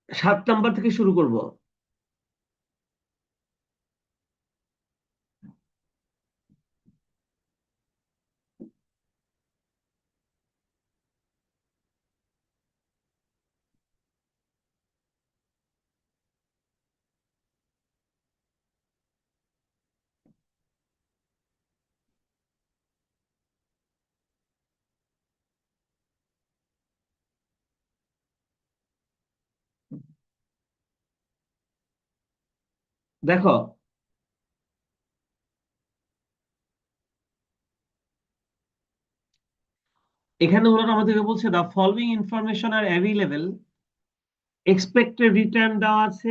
7 number থেকে শুরু করব। দেখো, এখানে ওরা আমাদেরকে বলছে the following information are available, expected return দেওয়া আছে,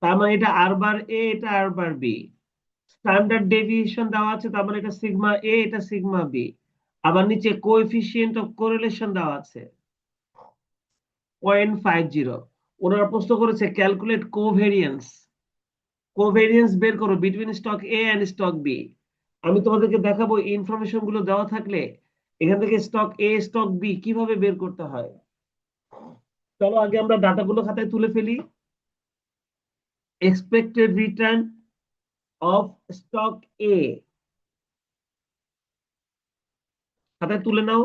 তার মানে এটা আর বার এ, এটা R bar B. Standard deviation দেওয়া আছে, তার মানে এটা সিগমা এ, এটা সিগমা বি। আবার নিচে কোএফিসিয়েন্ট অফ কোরিলেশন দেওয়া আছে 0.50। ওনারা প্রশ্ন করেছে ক্যালকুলেট কোভেরিয়েন্স। কোভেরিয়েন্স বের করো between stock A and stock B. আমি তোমাদেরকে দেখাবো ইনফরমেশন গুলো দেওয়া থাকলে এখান থেকে স্টক এ স্টক বি কিভাবে বের করতে হয়। চলো আগে আমরা ডাটাগুলো খাতায় তুলে ফেলি। এক্সপেক্টেড রিটার্ন অফ স্টক এ খাতায় তুলে নাও।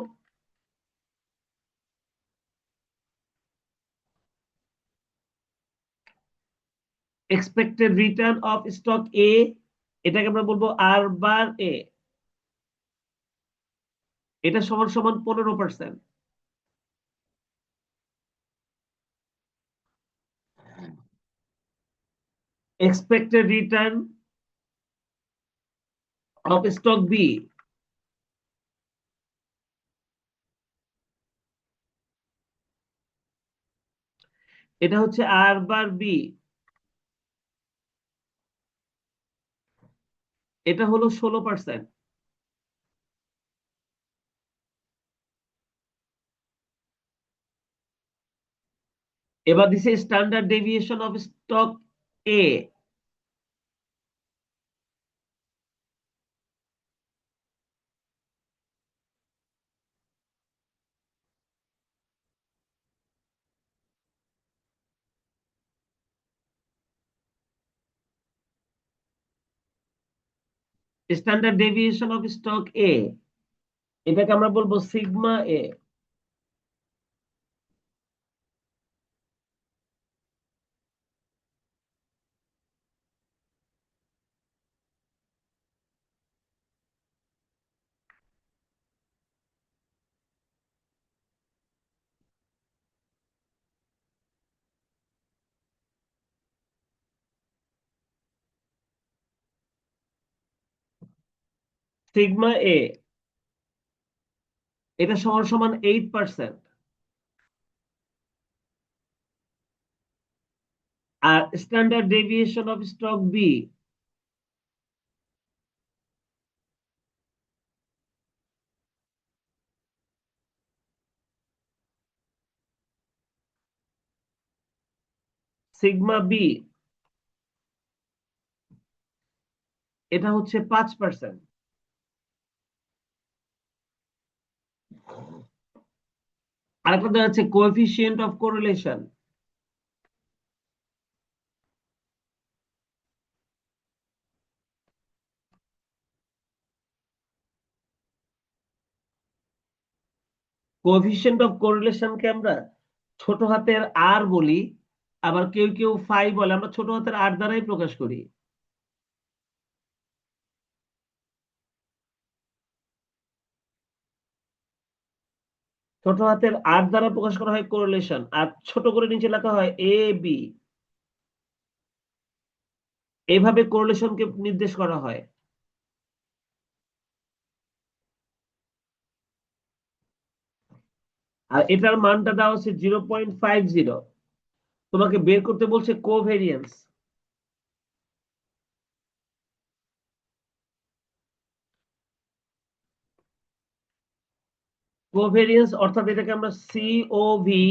Expected return of stock A, এটাকে আমরা বলবো আর বার এ। এটা সমান সমান 15%। Expected return of stock B, এটা হচ্ছে আর বার বি, এটা হলো 16%। এবার দিছে standard deviation of stock A, standard deviation of stock A, এটাকে আমরা বলবো সিগমা এ। সিগমা এ, এটা সমান সমান 8%। আর standard deviation of stock B, sigma B, এটা হচ্ছে 5%। আরেকটা দেওয়া আছে coefficient of correlation. Coefficient of কোরিলেশনকে আমরা ছোট হাতের আর বলি, আবার কেউ কেউ ফাই বলে, আমরা ছোট হাতের আর দ্বারাই প্রকাশ করি। ছোট হাতের আর দ্বারা প্রকাশ করা হয় কোরিলেশন, আর ছোট করে নিচে লেখা হয় এ বি। এইভাবে কোরিলেশনকে নির্দেশ করা হয়। আর এটার মানটা দেওয়া হচ্ছে 0.50। তোমাকে বের করতে বলছে কোভেরিয়েন্স। কোভেরিয়েন্স অর্থাৎ এটাকে আমরা সিওভি,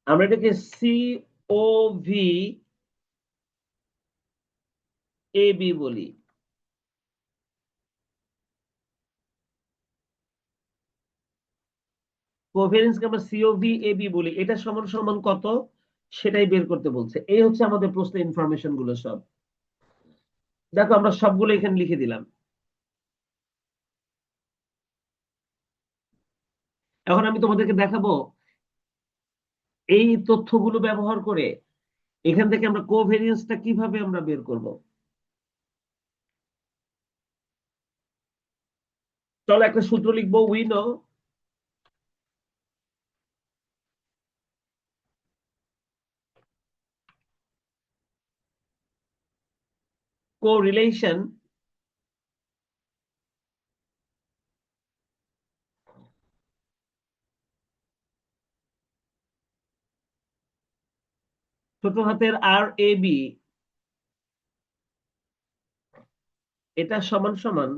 আমরা এটাকে সিওভি এ বি বলি। কোভেরিয়েন্সকে আমরা সিওভি এবি বলি, এটা সমান সমান কত সেটাই বের করতে বলছে। এই হচ্ছে আমাদের প্রশ্নের ইনফরমেশন গুলো সব। দেখো আমরা সবগুলো এখানে লিখে দিলাম। এখন আমি তোমাদেরকে দেখাবো এই তথ্যগুলো ব্যবহার করে এখান থেকে আমরা কোভেরিয়েন্সটা কিভাবে আমরা বের করব। চলো একটা সূত্র লিখবো। উই নো কোরিলেশন ছোট হাতের আর এ বি, এটা সমান সমান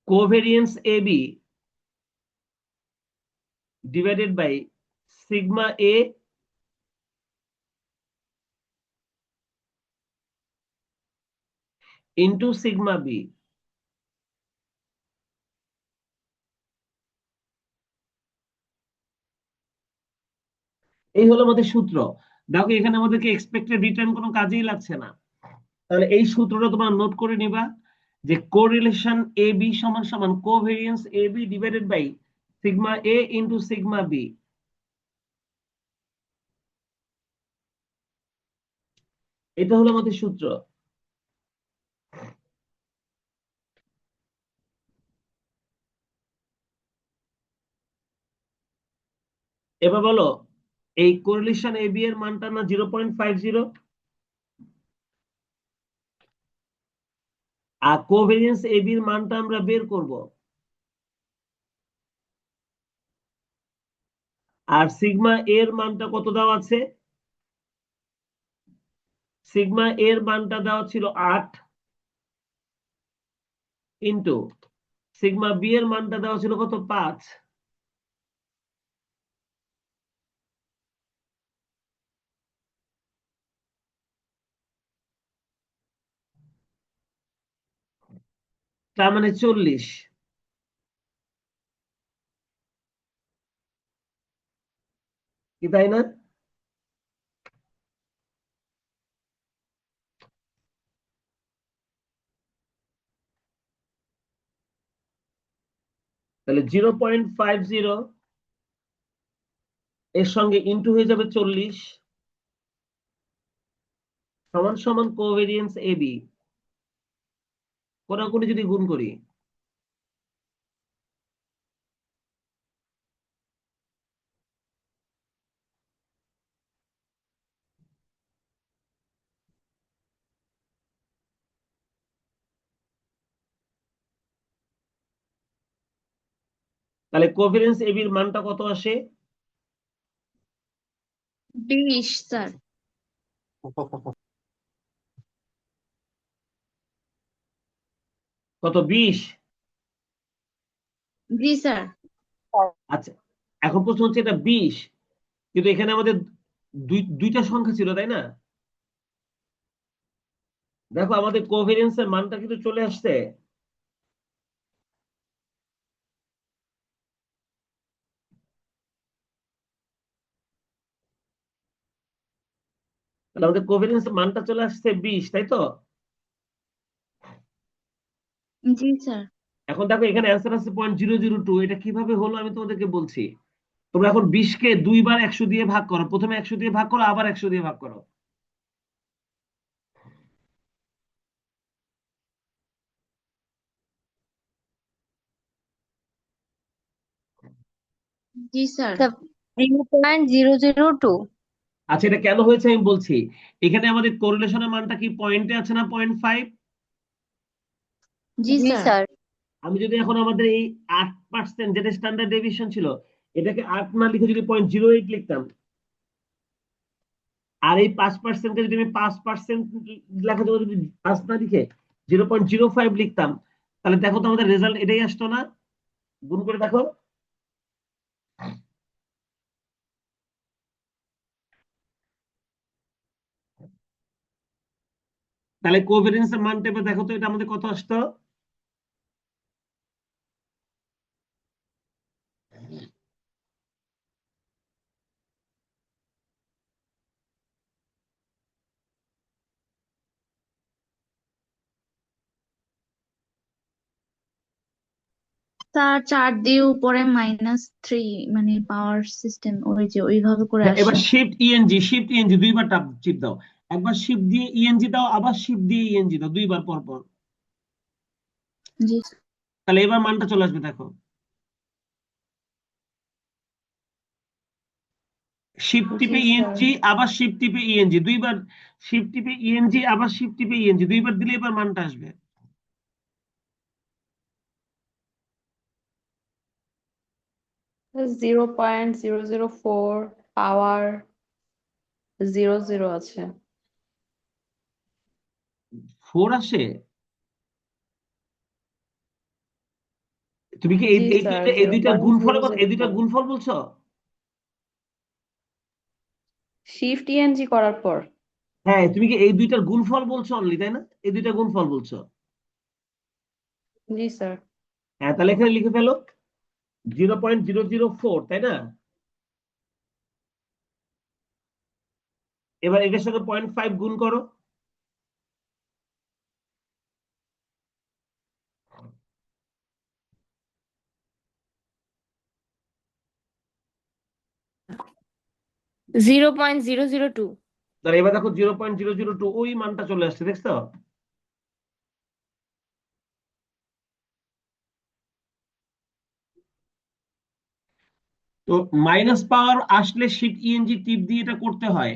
covariance A B divided by sigma A into sigma B। এই হলো আমাদের সূত্র। দেখো এখানে আমাদেরকে এক্সপেক্টেড রিটার্ন কোনো কাজেই লাগছে না। তাহলে এই সূত্রটা তোমরা নোট করে নিবা যে কোরিলেশন এ বি সমান সমান covariance A B divided by sigma A into sigma B. এটা হলো আমাদের সূত্র। এবার বলো এই কোরিলেশন এ বি এর মানটা না 0.50, আর কোভেরিয়েন্স এ বি এর মানটা আমরা বের করব। আর সিগমা এর মানটা কত দেওয়া আছে? সিগমা এর মানটা দেওয়া ছিল 8 ইন্টু সিগমা বি এর মানটা দেওয়া ছিল কত? 5। তার মানে 40, কি তাই না? তাহলে 0.50 এর সঙ্গে ইন্টু হয়ে যাবে 40 সমান সমান কোভেরিয়েন্স এ বি, কোনাকুনি যদি গুণ করি তাহলে কোভেরিয়েন্স এ বির মানটা কত আসে? 20 স্যার। কত? 20। জি স্যার। আচ্ছা, এখন প্রশ্ন হচ্ছে এটা 20, কিন্তু এখানে আমাদের দুইটা সংখ্যা ছিল তাই না? দেখো আমাদের কোভেরিয়েন্স এর মানটা কিন্তু চলে আসছে। তাহলে আমাদের কোভেরিয়েন্স মানটা চলে আসছে 20, তাই তো? জি স্যার। এখন দেখো এখানে অ্যান্সার আছে 0.002। এটা কিভাবে হলো আমি তোমাদেরকে বলছি। তোমরা এখন 20 কে দুইবার 100 দিয়ে ভাগ করো, প্রথমে 100 দিয়ে ভাগ করো, আবার 100 দিয়ে ভাগ করো। জি স্যার। 0.002। আচ্ছা, এটা কেন হয়েছে আমি বলছি। এখানে আমাদের কোরিলেশনের মানটা কি পয়েন্টে আছে না 0.5? জি জি স্যার। স্যার। আমি যদি এখন আমাদের এই 8% যেটা স্ট্যান্ডার্ড ডেভিয়েশন ছিল, এটাকে 8 না লিখে যদি 0.08 লিখতাম, আর এই 5% কে যদি আমি 5% লেখা যদি 5 না লিখে 0.05 লিখতাম, তাহলে দেখো তো আমাদের রেজাল্ট এটাই আসতো না, গুণ করে দেখো। তাহলে কোভেরিয়েন্স এর মান টেপে দেখো তো এটা আমাদের কত আসতো। স্যার 4 দিয়ে উপরে -3, মানে পাওয়ার সিস্টেম ওই যে ওইভাবে করে হ্যাঁ, এবার আসে। শিফট ইএনজি দুইবার চিপ দাও। একবার শিফট দিয়ে ইএনজি দাও, আবার শিফট দিয়ে ইএনজি দাও, দুইবার পর পর। জি তাহলে এবার মানটা চলে আসবে দেখো। শিফট জি টিপে স্যার। ইএনজি, আবার শিফট টিপে ইএনজি দুইবার, শিফট টিপে ইএনজি আবার শিফট টিপে ইএনজি দুইবার দিলে এবার মানটা আসবে। 0.004 পাওয়ার 00 আছে। 4 আসে? তুমি কি এই জি এই স্যার, দুইটা এই জিরো দুইটার পয়েন্ট গুণফল, জিরো জিরো এই দুইটার ফোর গুণফল বলছো? শিফট ইএনজি করার পর। হ্যাঁ, তুমি কি এই দুইটার গুণফল বলছো অনলি, তাই না? এই দুইটার গুণফল বলছো। জি স্যার। হ্যাঁ, তাহলে এখানে লিখে ফেলো 0.004, তাই না? এবার এটার সাথে 0.5 গুণ করো। Zero point zero zero two. তাহলে এবার দেখো 0.002 ওই মানটা চলে আসছে, দেখছো? তো মাইনাস পাওয়ার আসলে শিফট ইএনজি টিপ দিয়ে এটা করতে হয়।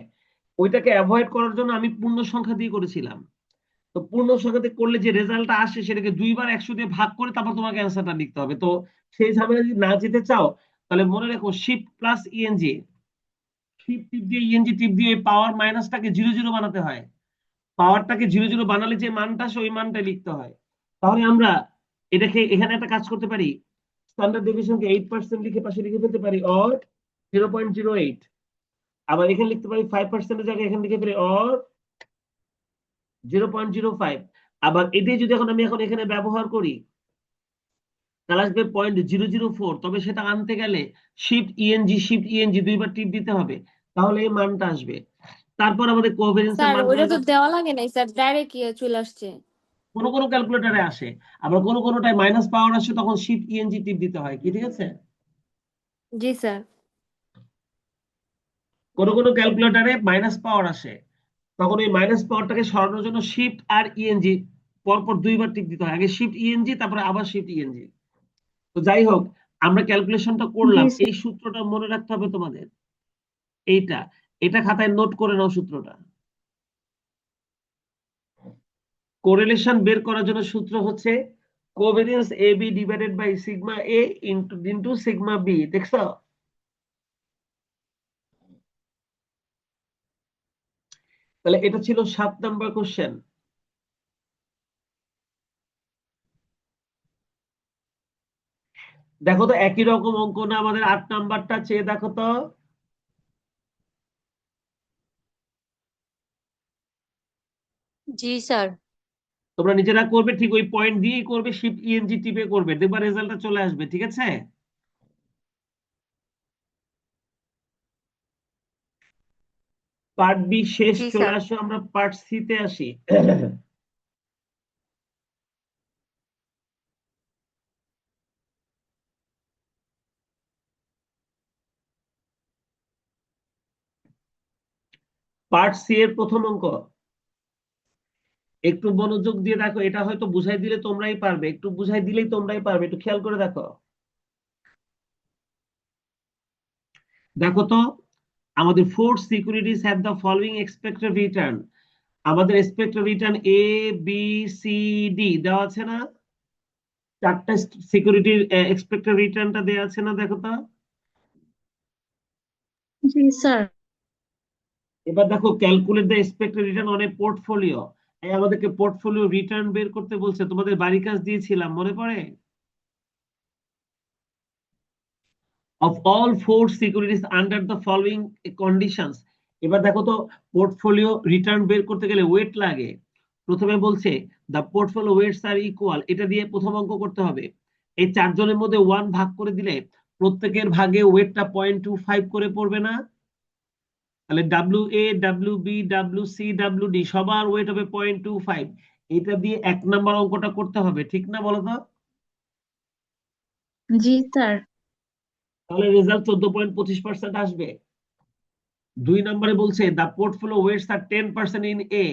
ওইটাকে অ্যাভয়েড করার জন্য আমি পূর্ণ সংখ্যা দিয়ে করেছিলাম। তো পূর্ণ সংখ্যাতে করলে যে রেজাল্টটা আসে সেটাকে দুইবার 100 দিয়ে ভাগ করে তারপর তোমাকে অ্যান্সারটা লিখতে হবে। তো সেই ঝামেলা যদি না যেতে চাও তাহলে মনে রাখো শিফট প্লাস ইএনজি, শিফট টিপ দিয়ে ইএনজি টিপ দিয়ে পাওয়ার মাইনাসটাকে 00 বানাতে হয়। পাওয়ারটাকে 00 বানালে যে মানটা আসে ওই মানটাই লিখতে হয়। তাহলে আমরা এটাকে এখানে একটা কাজ করতে পারি, স্ট্যান্ডার্ড ডেভিয়েশনকে 8% লিখে পাশে লিখে ফেলতে পারি, অর 0.08। আবার এখানে লিখতে পারি 5% জায়গায় এখানে লিখে ফেলি অর 0.05। আবার এটাই যদি এখন আমি এখানে ব্যবহার করি তাহলে আসবে 0.004। তবে সেটা আনতে গেলে শিফট ইএনজি দুইবার টিপ দিতে হবে, তাহলে এই মানটা আসবে। তারপর আমাদের কোভেরিয়েন্সের স্যার ওইটা মাধ্যমে তো দেওয়া লাগে নাই স্যার, ডাইরেক্ট চলে আসছে। কোনো কোনো ক্যালকুলেটরে আসে, আবার কোনো কোনোটায় মাইনাস পাওয়ার আসে, তখন শিফট ইএনজি টিপ দিতে হয়, কি ঠিক আছে? জি স্যার। কোনো কোনো ক্যালকুলেটরে মাইনাস পাওয়ার আসে, তখন ওই মাইনাস পাওয়ারটাকে সরানোর জন্য শিফট আর ইএনজি পরপর দুইবার টিপ দিতে হয়, আগে শিফট ইএনজি তারপরে আবার শিফট ইএনজি। তো যাই হোক, আমরা ক্যালকুলেশনটা জি করলাম, স্যার। এই সূত্রটা মনে রাখতে হবে তোমাদের। এইটা, এটা খাতায় নোট করে নাও সূত্রটা। কোরিলেশন বের করার জন্য সূত্র হচ্ছে covariance A B divided by sigma A into sigma B, দেখছো? তাহলে এটা ছিল 7 নম্বর কোশ্চেন। দেখো তো একই রকম অঙ্ক না আমাদের 8 নাম্বারটা, চেয়ে দেখো তো। জি স্যার। তোমরা নিজেরা করবে, ঠিক ওই পয়েন্ট দিয়েই করবে, শিফট ইএনজি টিপে করবে, দেখবা রেজাল্টটা চলে আসবে, ঠিক আছে? পার্ট বি শেষ, জি চলে স্যার। আসো আমরা পার্ট সি তে আসি। পার্ট সি এর প্রথম অঙ্ক, একটু মনোযোগ দিয়ে দেখো, এটা হয়তো বুঝাই দিলে তোমরাই পারবে, একটু বুঝাই দিলেই তোমরাই পারবে, একটু খেয়াল করে দেখো। দেখো তো, আমাদের four securities have the following expected return. আমাদের expected return A B C D দেওয়া আছে না? চারটা সিকিউরিটির এক্সপেক্টেড রিটার্নটা দেওয়া আছে না, দেখো তো। জি স্যার। এবার দেখো, calculate the expected return on a portfolio. এই আমাদেরকে পোর্টফোলিও রিটার্ন বের করতে বলছে, তোমাদের বাড়ি কাজ দিয়েছিলাম মনে পড়ে? Of all four securities under the following conditions. এবার দেখো তো, পোর্টফোলিও রিটার্ন বের করতে গেলে ওয়েট লাগে। প্রথমে বলছে the portfolio weights are equal, এটা দিয়ে প্রথম অঙ্ক করতে হবে। এই চারজনের মধ্যে 1 ভাগ করে দিলে প্রত্যেকের ভাগে ওয়েটটা 0.25 করে পড়বে না? তাহলে WA, WB, WC, WD সবার ওয়েট হবে 0.25। এটা দিয়ে 1 নম্বর অঙ্কটা করতে হবে, ঠিক না বলো তো? জি স্যার। তাহলে রেজাল্ট 14.25% আসবে। 2 নম্বরে বলছে the portfolio weights are 10% in A,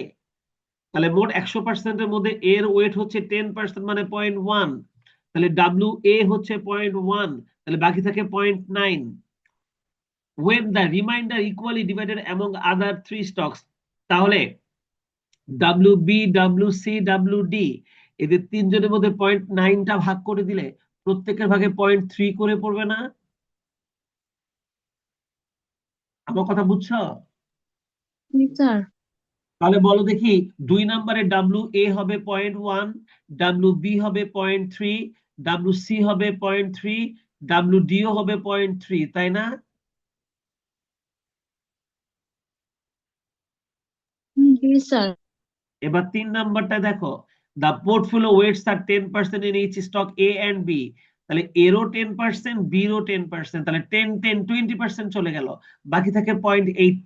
তাহলে মোট 100%-এর মধ্যে এর ওয়েট হচ্ছে 10%, মানে 0.1। তাহলে WA হচ্ছে 0.1, তাহলে বাকি থাকে 0.9। when the remainder equally divided among other 3 stocks, তাহলে WB, WC, WD এদের তিনজনের মধ্যে 0.9টা ভাগ করে দিলে প্রত্যেকের ভাগে 0.3 করে পড়বে না? আমার কথা বুঝছো? জি স্যার। তাহলে বলো দেখি, 2 নম্বরে WA হবে 0.1, WB হবে 0.3, WC হবে 0.3, WDও হবে 0.3, তাই না? জি স্যার। এবার 3 নম্বরটা দেখো, the portfolio weights are 10% in each stock A and B, তাহলে এরও 10%, বিরও 10%, তাহলে 10 10 20% চলে গেল, বাকি থাকে 0.8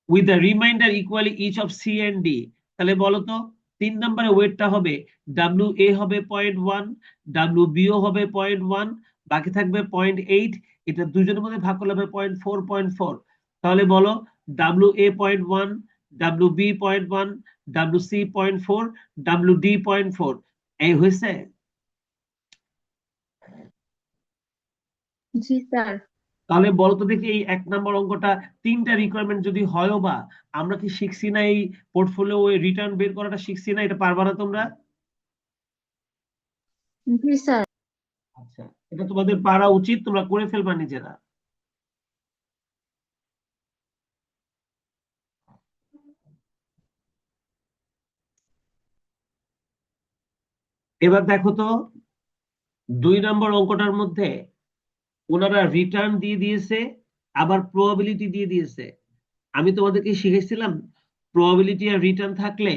with the remainder equally each of C and D. তাহলে বলো তো, 3 নম্বরে ওয়েটটা হবে WA হবে 0.1, WBও হবে 0.1, বাকি থাকবে 0.8। এটা দুজনের মধ্যে ভাগ করলে হবে 0.4 0.4। তাহলে বলো WA 0.1, WB 0.1, WC 0.4, WD 0.4। এই হয়েছে? জি স্যার। তাহলে বলো তো দেখি, এই 1 নম্বর অঙ্কটা 3টা রিকোয়ারমেন্ট যদি হয়ও বা, আমরা কি শিখছি না এই পোর্টফোলিও রিটার্ন বের করাটা শিখছি না? এটা পারবা না তোমরা? জি স্যার। আচ্ছা, এটা তোমাদের পারা উচিত, তোমরা করে ফেলবা নিজেরা। এবার দেখো তো, 2 নম্বর অঙ্কটার মধ্যে ওনারা রিটার্ন দিয়ে দিয়েছে, আবার প্রবাবিলিটি দিয়ে দিয়েছে। আমি তোমাদেরকে শিখেছিলাম প্রবাবিলিটি আর রিটার্ন থাকলে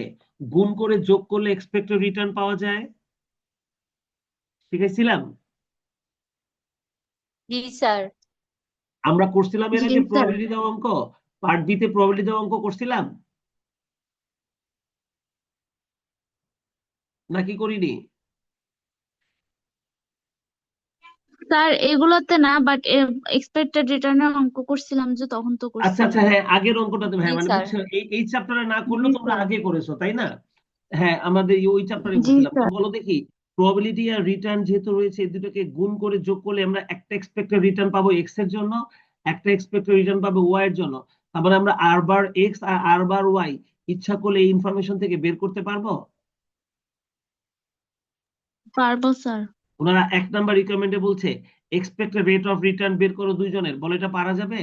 গুণ করে যোগ করলে এক্সপেক্টেড রিটার্ন পাওয়া যায়, শিখেছিলাম। জি স্যার। আমরা করছিলাম এর জি আগে স্যার। প্রবাবিলিটি দেওয়া অঙ্ক, পার্ট বি তে প্রবাবিলিটি দেওয়া অঙ্ক করছিলাম নাকি করিনি? স্যার এগুলোতে না, বাট এক্সপেক্টেড রিটার্নের অঙ্ক করছিলাম যে, তখন তো আচ্ছা আচ্ছা, করছিলাম। হ্যাঁ আগের অঙ্কটাতে, জি হ্যাঁ মানে স্যার। বুঝছো, এই চ্যাপ্টারে না জি করলেও তোমরা স্যার। আগে করেছো তাই না? হ্যাঁ, আমাদের ওই চ্যাপ্টারে জি করছিলাম। তো স্যার। বলো দেখি, প্রবাবিলিটি আর রিটার্ন যেহেতু রয়েছে, এই দুটোকে গুণ করে যোগ করলে আমরা একটা এক্সপেক্টেড রিটার্ন পাবো এক্স এর জন্য, একটা এক্সপেক্টেড রিটার্ন পাবো ওয়াই এর জন্য। তারপরে আমরা আর বার এক্স আর আর বার ওয়াই ইচ্ছা করলে এই ইনফরমেশন থেকে বের করতে পারবো। পারবো স্যার। ওনারা 1 নম্বর রিকোয়ারমেন্টে বলছে এক্সপেক্টেড রেট অফ রিটার্ন বের করো দুইজনের, বলো এটা পারা যাবে?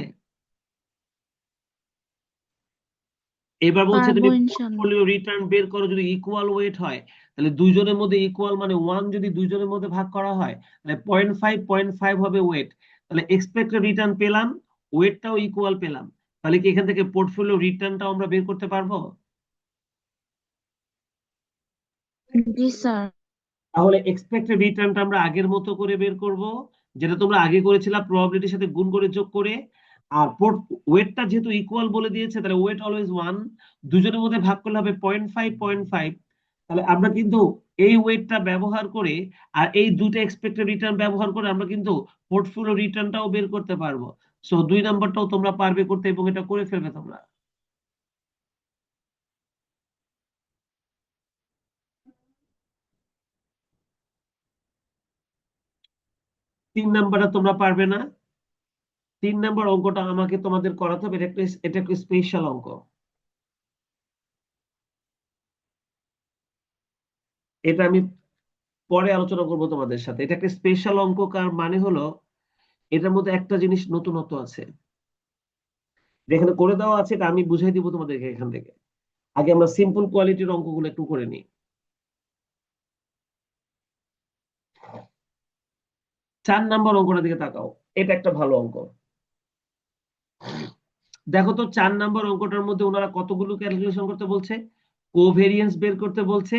এবার বলছে পারবো তুমি ইনশাল্লাহ। পোর্টফোলিও রিটার্ন বের করো যদি ইকুয়াল ওয়েট হয়, তাহলে দুইজনের মধ্যে ইকুয়াল মানে 1 যদি দুইজনের মধ্যে ভাগ করা হয়, তাহলে 0.5 0.5 হবে ওয়েট। তাহলে এক্সপেক্টেড রিটার্ন পেলাম, ওয়েটটাও ইকুয়াল পেলাম, তাহলে কি এখান থেকে পোর্টফোলিও রিটার্নটাও আমরা বের করতে পারবো? জি স্যার। তাহলে এক্সপেক্টেড রিটার্নটা আমরা আগের মতো করে বের করব, যেটা তোমরা আগে করেছিলা প্রবাবিলিটির সাথে গুণ করে যোগ করে। আর ওয়েটটা যেহেতু ইকুয়াল বলে দিয়েছে, তাহলে ওয়েট অলওয়েজ 1, দুজনের মধ্যে ভাগ করলে হবে 0.5 0.5। তাহলে আমরা কিন্তু এই ওয়েটটা ব্যবহার করে আর এই দুটো এক্সপেক্টেড রিটার্ন ব্যবহার করে আমরা কিন্তু পোর্টফোলিও রিটার্নটাও বের করতে পারবো। সো 2 নম্বরটাও তোমরা পারবে করতে এবং এটা করে ফেলবে তোমরা। 3 নম্বরটা তোমরা পারবে না। 3 নম্বর অঙ্কটা আমাকে তোমাদের করাতে হবে, এটা একটা স্পেশাল অঙ্ক। এটা আমি পরে আলোচনা করবো তোমাদের সাথে। এটা একটা স্পেশাল অঙ্ক, কার মানে হলো এটার মধ্যে একটা জিনিস নতুনত্ব আছে, যেখানে করে দেওয়া আছে, এটা আমি বুঝাই দিব তোমাদেরকে এখান থেকে। আগে আমরা সিম্পল কোয়ালিটির অঙ্কগুলো একটু করে নিই। 4 নম্বর অঙ্কটার দিকে তাকাও, এটা একটা ভালো অঙ্ক। দেখো তো 4 নম্বর অঙ্কটার মধ্যে ওনারা কতগুলো ক্যালকুলেশন করতে বলছে, কোভেরিয়েন্স বের করতে বলছে,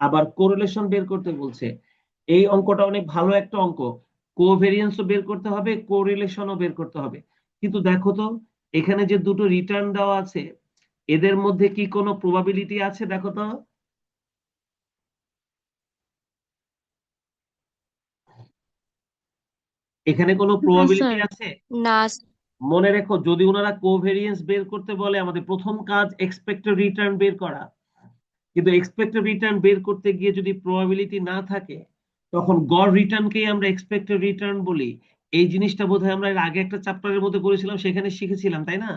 আবার কোরিলেশন বের করতে বলছে। এই অঙ্কটা অনেক ভালো একটা অঙ্ক, কোভেরিয়েন্সও বের করতে হবে, কোরিলেশনও বের করতে হবে। কিন্তু দেখো তো এখানে যে দুটো রিটার্ন দেওয়া আছে, এদের মধ্যে কি কোনো প্রবাবিলিটি আছে? দেখো তো, এখানে কোনো না প্রবাবিলিটি স্যার। আছে? না মনে রেখো, যদি ওনারা কোভেরিয়েন্স বের করতে বলে, আমাদের প্রথম কাজ এক্সপেক্টেড রিটার্ন বের করা। কিন্তু এক্সপেক্টেড রিটার্ন বের করতে গিয়ে যদি প্রবাবিলিটি না থাকে, তখন গড় রিটার্নকেই আমরা এক্সপেক্টেড রিটার্ন বলি। এই জিনিসটা বোধহয় আমরা এর আগে একটা চ্যাপ্টারের মধ্যে করেছিলাম, সেখানে শিখেছিলাম, তাই না?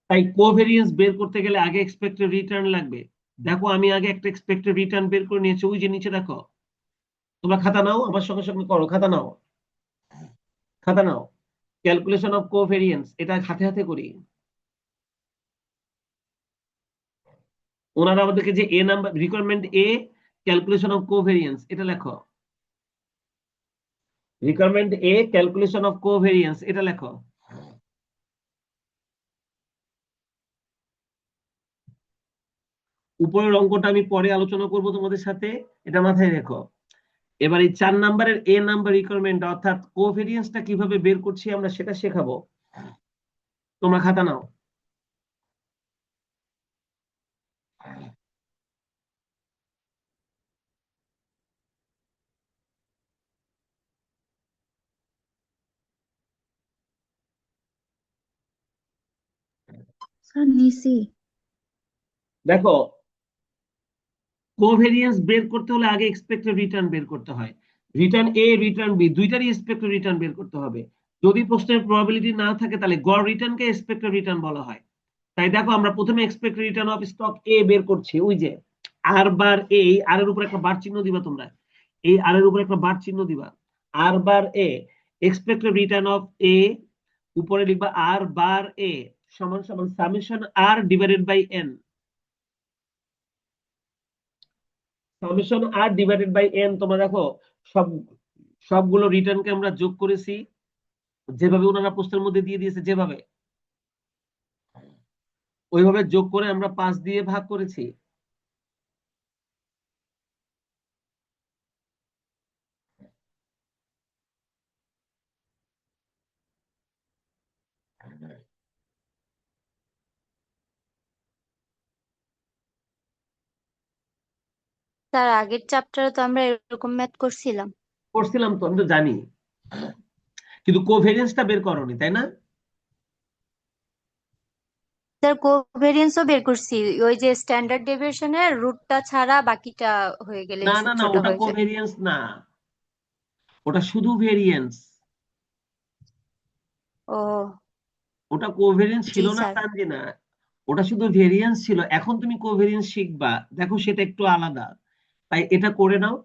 তাই কোভেরিয়েন্স বের করতে গেলে আগে এক্সপেক্টেড রিটার্ন লাগবে। দেখো আমি আগে একটা এক্সপেক্টেড রিটার্ন বের করে নিয়েছি, ওই যে নিচে দেখো। তোমরা খাতা নাও, আমার সঙ্গে সঙ্গে করো, খাতা নাও, খাতা নাও। ক্যালকুলেশন অফ কোভেরিয়েন্স, এটা হাতে হাতে করি। ওনারা আমাদেরকে যে এ number requirement A, calculation of covariance, এটা লেখো। Requirement A, calculation of covariance, এটা লেখো। উপরের অঙ্কটা আমি পরে আলোচনা করব তোমাদের সাথে, এটা মাথায় রেখো। এবার এই 4 নম্বরের এ নাম্বার রিকোয়ারমেন্ট, অর্থাৎ কোভেরিয়েন্সটা কিভাবে বের করছি আমরা সেটা শেখাবো। তোমরা খাতা নাও। স্যার নিছি। দেখো, কোভেরিয়েন্স বের করতে হলে আগে এক্সপেক্টেড রিটার্ন বের করতে হয়। রিটার্ন এ, রিটার্ন বি, দুইটারই এক্সপেক্টেড রিটার্ন বের করতে হবে। যদি প্রশ্নের প্রবাবিলিটি না থাকে, তাহলে গড় রিটার্নকে এক্সপেক্টেড রিটার্ন বলা হয়। তাই দেখো, আমরা প্রথমে এক্সপেক্টেড রিটার্ন অফ স্টক এ বের করছি, ওই যে আর বার এ, আর এর উপর একটা বার চিহ্ন দিবা তোমরা, এই আর এর উপর একটা বার চিহ্ন দিবা, R bar A, expected return of A, উপরে লিখবা আর বার এ সমান সমান summation R divided by N. Summation R divided by N, তোমরা দেখো সব সবগুলো রিটার্নকে আমরা যোগ করেছি, যেভাবে ওনারা প্রশ্নের মধ্যে দিয়ে দিয়েছে, যেভাবে ওইভাবে যোগ করে আমরা 5 দিয়ে ভাগ করেছি। তার আগের চ্যাপ্টারে তো আমরা এরকম ম্যাথ করছিলাম। করছিলাম তো, আমি তো জানি, কিন্তু কোভেরিয়েন্সটা বের করোনি, তাই না? স্যার কোভেরিয়েন্সও বের করছি, ওই যে স্ট্যান্ডার্ড ডেভিয়েশনের রুটটা ছাড়া বাকিটা হয়ে গেলে না না না, সূত্রটা ওটা হয়ে যায়। কোভেরিয়েন্স না, ওটা শুধু ভেরিয়েন্স। ও ওটা কোভেরিয়েন্স জি ছিল না স্যার। তানজিনা, ওটা শুধু ভেরিয়েন্স ছিল। এখন তুমি কোভেরিয়েন্স শিখবা, দেখো সেটা একটু আলাদা। তাই এটা করে নাও,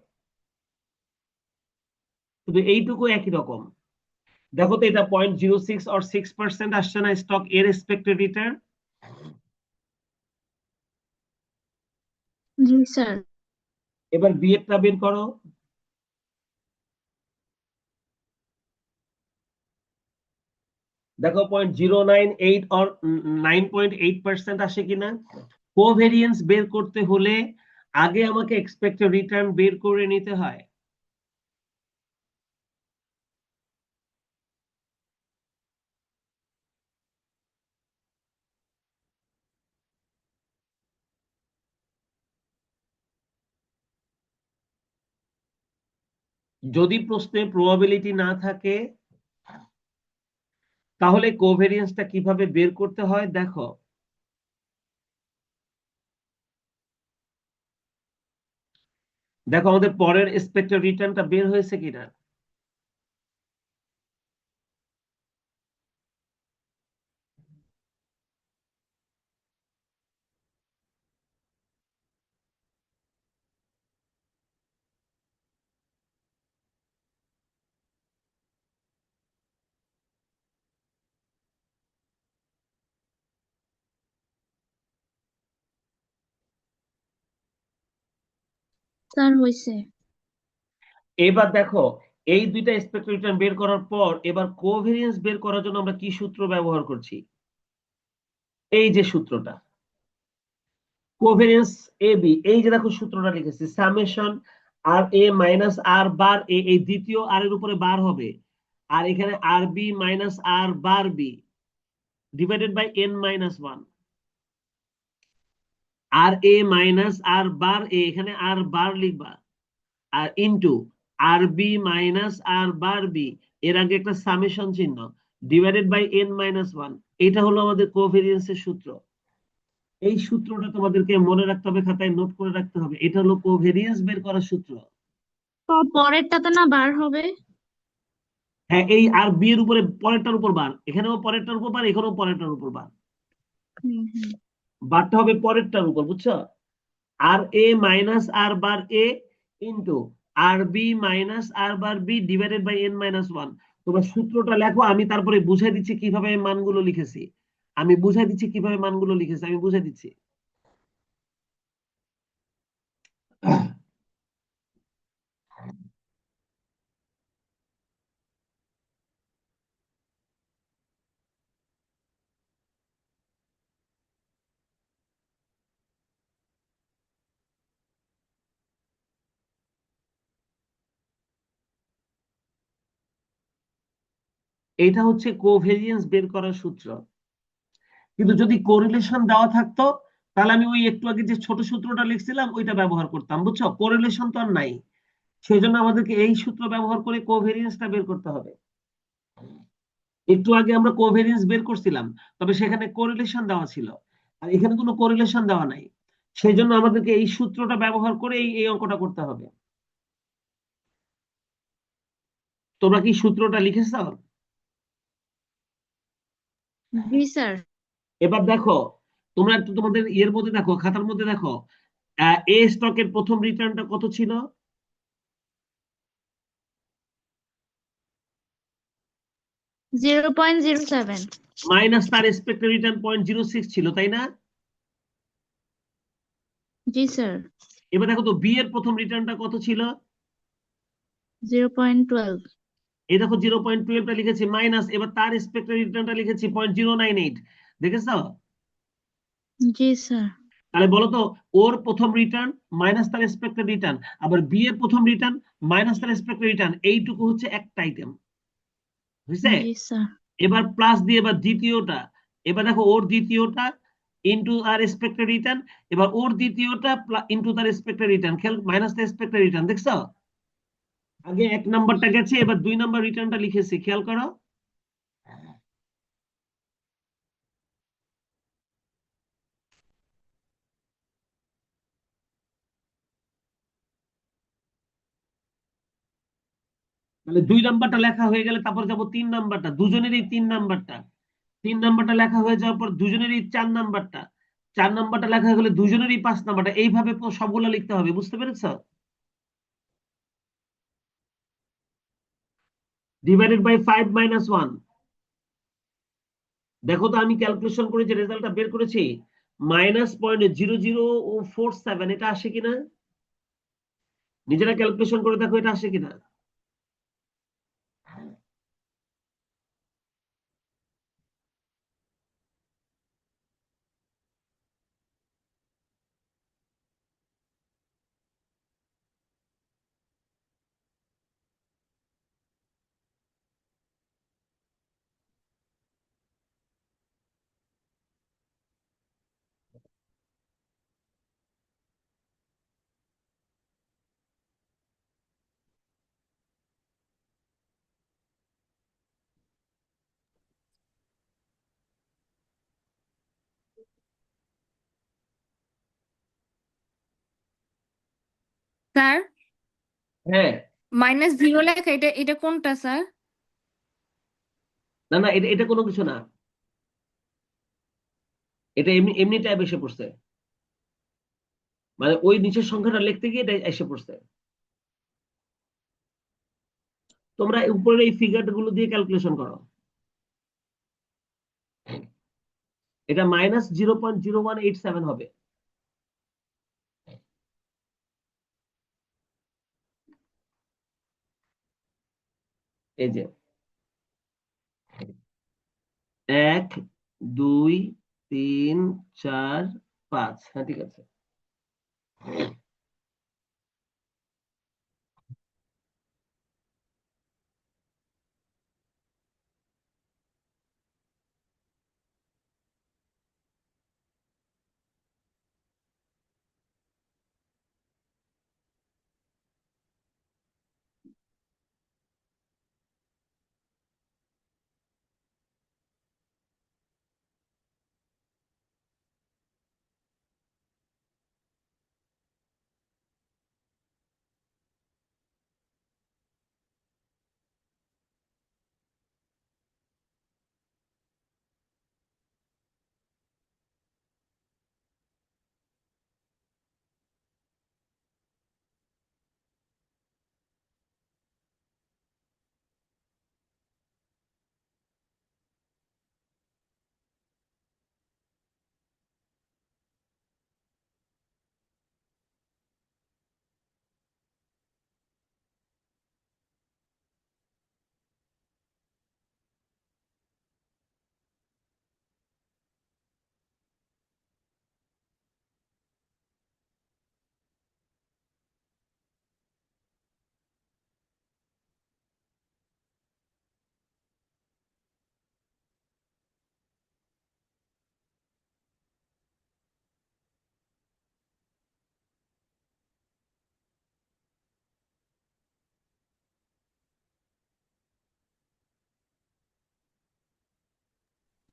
শুধু এইটুকু একই রকম। দেখো তো, এটা 0.06 or 6% আসছে না স্টক এর এক্সপেক্টেড রিটার্ন? জি স্যার। এবার বি এরটা বের করো। দেখো 0.098 or 9.8% আসে কিনা। কোভেরিয়েন্স বের করতে হলে আগে আমাকে এক্সপেক্টেড রিটার্ন বের করে নিতে হয়। যদি প্রশ্নে প্রবাবিলিটি না থাকে, তাহলে কোভেরিয়েন্সটা কিভাবে বের করতে হয় দেখো। দেখো আমাদের পরের এক্সপেক্টেড রিটার্নটা বের হয়েছে কিনা। স্যার হয়েছে। এবার দেখো, এই দুইটা এক্সপেক্টেড রিটার্ন বের করার পর এবার কোভেরিয়েন্স বের করার জন্য আমরা কি সূত্র ব্যবহার করছি? এই যে সূত্রটা, কোভেরিয়েন্স এ বি, এই যে দেখো সূত্রটা লিখেছি, summation R A minus R bar এ, এই দ্বিতীয় আর এর উপরে বার হবে, আর এখানে R B minus R bar B divided by n minus one, R A minus R bar A, এখানে আর বার লিখবা, আর into R B minus R bar B, এর আগে একটা সামেশন চিহ্ন, divided by n minus one. এটা হলো আমাদের কোভেরিয়েন্সের সূত্র। এই সূত্রটা তোমাদেরকে মনে রাখতে হবে, খাতায় নোট করে রাখতে হবে। এটা হলো কোভেরিয়েন্স বের করার সূত্র। তো পরেরটাতে না বার হবে? হ্যাঁ, এই আর বি এর উপরে পরেরটার উপর বার, এখানেও পরেরটার উপর বার, এখানেও পরেরটার উপর বার, হুম হুম। বারটা হবে পরেরটার উপর, বুঝছো? R A minus R bar A into R B minus R bar B divided by n minus one. তোমরা সূত্রটা লেখো, আমি তারপরে বুঝাই দিচ্ছি কিভাবে মানগুলো লিখেছি। আমি বুঝাই দিচ্ছি। এটা হচ্ছে কোভেরিয়েন্স বের করার সূত্র। কিন্তু যদি কোরিলেশন দেওয়া থাকতো, তাহলে আমি ওই একটু আগে যে ছোট সূত্রটা লিখছিলাম ওইটা ব্যবহার করতাম, বুঝছো? কোরিলেশন তো আর নাই, সেই জন্য আমাদেরকে এই সূত্র ব্যবহার করে কোভেরিয়েন্সটা বের করতে হবে। একটু আগে আমরা কোভেরিয়েন্স বের করছিলাম, তবে সেখানে কোরিলেশন দেওয়া ছিল, আর এখানে কোনো কোরিলেশন দেওয়া নাই। সেই জন্য আমাদেরকে এই সূত্রটা ব্যবহার করে এই অঙ্কটা করতে হবে। তোমরা কি সূত্রটা লিখেছো? জি স্যার। এবার দেখো, তোমরা একটু তোমাদের ইয়ের মধ্যে দেখো, খাতার মধ্যে দেখো, এ স্টকের প্রথম রিটার্নটা কত ছিল? 0.07। মাইনাস তার এক্সপেক্টেড রিটার্ন 0.06 ছিল, তাই না? জি স্যার। এবার দেখো তো, বি এর প্রথম রিটার্নটা কত ছিল? 0.12। এই দেখো 0.12টা লিখেছি মাইনাস, এবার তার এক্সপেক্টেড রিটার্নটা লিখেছি 0.098। দেখেছো? জি স্যার। তাহলে বলো তো, ওর প্রথম রিটার্ন মাইনাস তার এক্সপেক্টেড রিটার্ন, আবার বি এর প্রথম রিটার্ন মাইনাস তার এক্সপেক্টেড রিটার্ন, এইটুকু হচ্ছে একটা আইটেম, বুঝছে? জি স্যার। এবার প্লাস দিয়ে এবার দ্বিতীয়টা, এবার দেখো ওর দ্বিতীয়টা ইন্টু আর এক্সপেক্টেড রিটার্ন, এবার ওর দ্বিতীয়টা ইন্টু তার এক্সপেক্টেড রিটার্ন, খেয়াল, মাইনাস তার এক্সপেক্টেড রিটার্ন, দেখছো? আগে এক নাম্বারটা গেছে, এবার দুই নাম্বার রিটার্নটা লিখেছি, খেয়াল করো। তাহলে দুই নাম্বারটা লেখা হয়ে গেলে তারপর যাবো তিন নাম্বারটা, দুজনেরই তিন নাম্বারটা লেখা হয়ে যাওয়ার পর দুজনেরই চার নাম্বারটা লেখা হয়ে গেলে দুজনেরই পাঁচ নাম্বারটা, এইভাবে সবগুলো লিখতে হবে, বুঝতে পেরেছো? Divided by 5 minus 1। দেখো তো, আমি ক্যালকুলেশন করে যে রেজাল্টটা বের করেছি, -0.0047, এটা আসে কিনা? নিজেরা ক্যালকুলেশন করে দেখো এটা আসে কিনা। স্যার, হ্যাঁ, -0 লেখা এটা এটা কোনটা স্যার? না না, এটা এটা কোনো কিছু না, এটা এমনি এমনি ট্যাব এসে পড়ছে, মানে ওই নিচের সংখ্যাটা লিখতে গিয়ে এটা এসে পড়ছে। তোমরা উপরের এই ফিগার গুলো দিয়ে ক্যালকুলেশন করো। এটা -0.0187 হবে। এই যে 1 2 3 4 5, হ্যাঁ ঠিক আছে।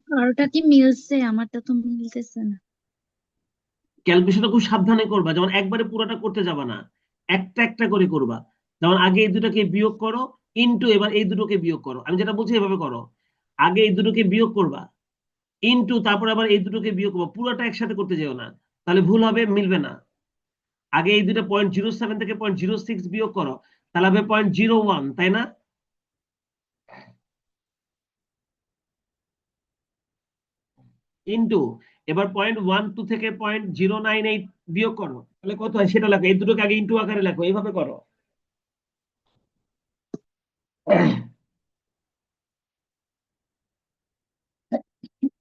আর ওটা কি মিলছে? আমারটা তো মিলতেছে না। ক্যালকুলেশনটা খুব সাবধানে করবা, যেমন একবারে পুরোটা করতে যাবা না, একটা একটা করে করবা। যেমন আগে এই দুটোকে বিয়োগ করো, ইনটু এবার এই দুটোকে বিয়োগ করো, আমি যেটা বলছি এভাবে করো। আগে এই দুটোকে বিয়োগ করবা, ইনটু তারপর আবার এই দুটোকে বিয়োগ করবা, পুরোটা একসাথে করতে যেও না, তাহলে ভুল হবে, মিলবে না। আগে এই দুটো 0.07 থেকে 0.06 বিয়োগ করো, তাহলে হবে 0.01, তাই না? ইনটু এবার 0.12 থেকে 0.098 বিয়োগ করো, তাহলে কত হয় সেটা লেখো, এই দুটোকে আগে ইনটু আকারে লেখো, এইভাবে করো।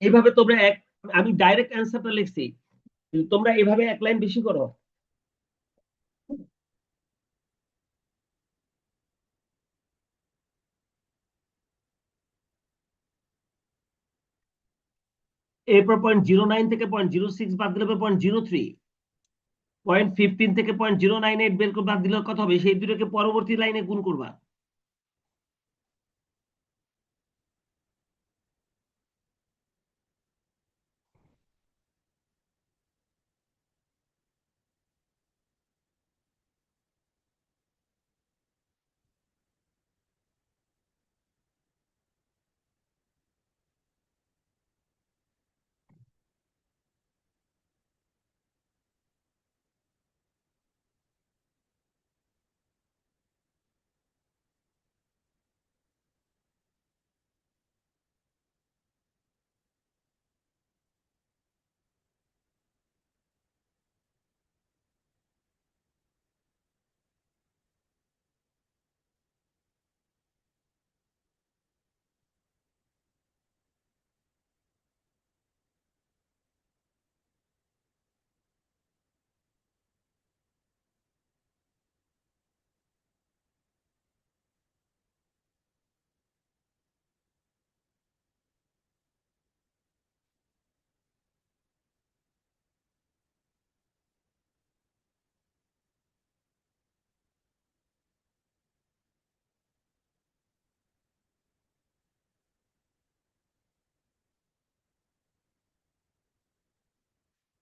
এইভাবে তোমরা আমি ডাইরেক্ট অ্যান্সারটা লিখছি, তোমরা এভাবে এক লাইন বেশি করো। এরপর 0.09 থেকে 0.06 বাদ দিলে 0.03, 0.15 থেকে 0.098 বের করে বাদ দিলে কত হবে, সেই দুটোকে পরবর্তী লাইনে গুণ করবা।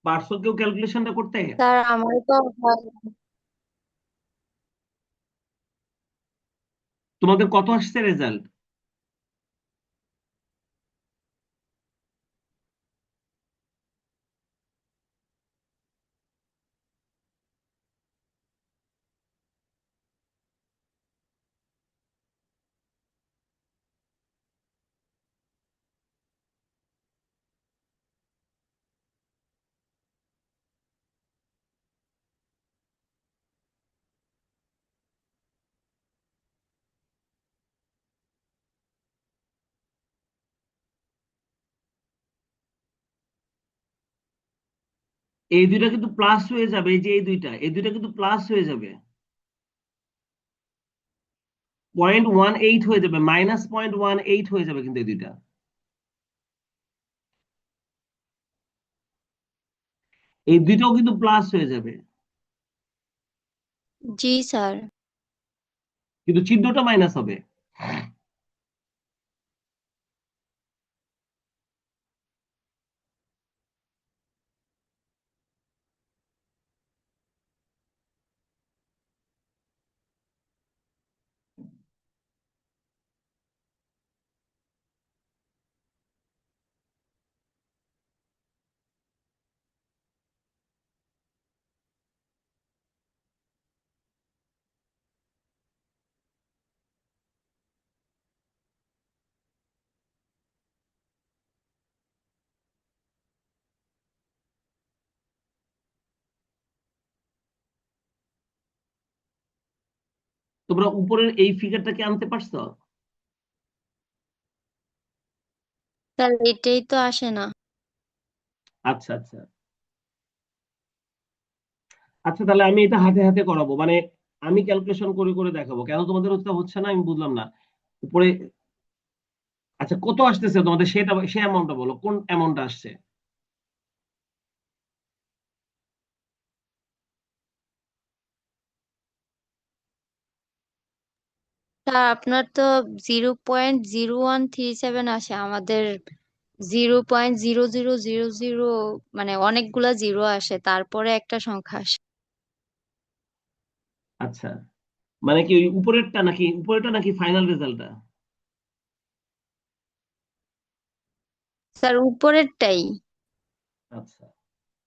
পারছো কেউ ক্যালকুলেশনটা করতে? স্যার আমার তো হয় না। তোমাদের কত আসছে রেজাল্ট? এই দুইটা কিন্তু প্লাস হয়ে যাবে, এই যে এই দুইটা কিন্তু প্লাস হয়ে যাবে, 0.18 হয়ে যাবে, -0.18 হয়ে যাবে কিন্তু এই দুইটা। এই দুইটাও কিন্তু প্লাস হয়ে যাবে, জি স্যার। কিন্তু চিহ্নটা মাইনাস হবে। তোমরা উপরের এই ফিগারটা কি আনতে পারছো? স্যার এটাই তো আসে না। আচ্ছা আচ্ছা আচ্ছা, তাহলে আমি এটা হাতে হাতে করাবো, মানে আমি ক্যালকুলেশন করে করে দেখাবো, কেন তোমাদের ওটা হচ্ছে না আমি বুঝলাম না। উপরে আচ্ছা কত আসতেছে তোমাদের, সেটা সে অ্যামাউন্টটা বলো, কোন অ্যামাউন্টটা আসছে? স্যার আপনার তো 0.0137 আসে, আমাদের 0.0000, মানে অনেকগুলা জিরো আসে, তারপরে একটা সংখ্যা আসে। আচ্ছা, মানে কি ওই উপরেরটা নাকি ফাইনাল রেজাল্টটা? স্যার উপরেরটাই। আচ্ছা